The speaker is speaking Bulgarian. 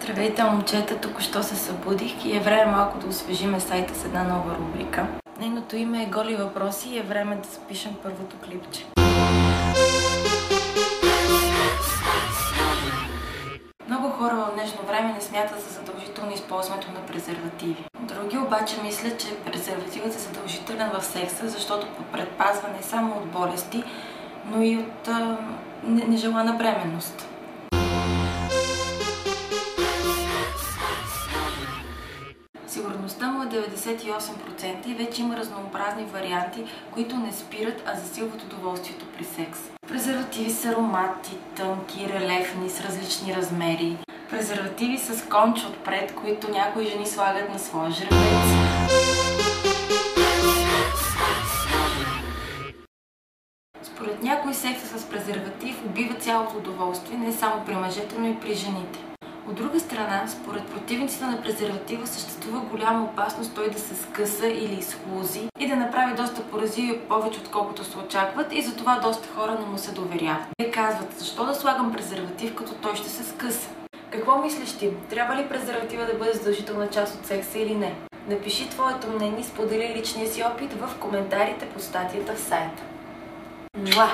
Здравейте, момчета! Току-що се събудих и е време малко да освежиме сайта с една нова рубрика. Нейното име е Голи въпроси и е време да запишем първото клипче. Много хора в днешно време не смятат за задължително използването на презервативи. Други обаче мислят, че презервативът е задължителен в секса, защото предпазва не само от болести, но и от нежелана бременност. Сигурността му е 98% и вече има разнообразни варианти, които не спират, а засилват удоволствието при секс. Презервативи с аромати, тънки, релефни, с различни размери. Презервативи с конч отпред, които някои жени слагат на своя жребец. Според някои секса с презерватив убива цялото удоволствие, не само при мъжете, но и при жените. От друга страна, според противниците на презерватива съществува голяма опасност той да се скъса или изхлузи и да направи доста поразии повече отколкото се очакват и затова доста хора не му се доверяват. Те казват, защо да слагам презерватив, като той ще се скъса? Какво мислиш ти? Трябва ли презерватива да бъде задължителна част от секса или не? Напиши твоето мнение и сподели личния си опит в коментарите по статията в сайта. Муа!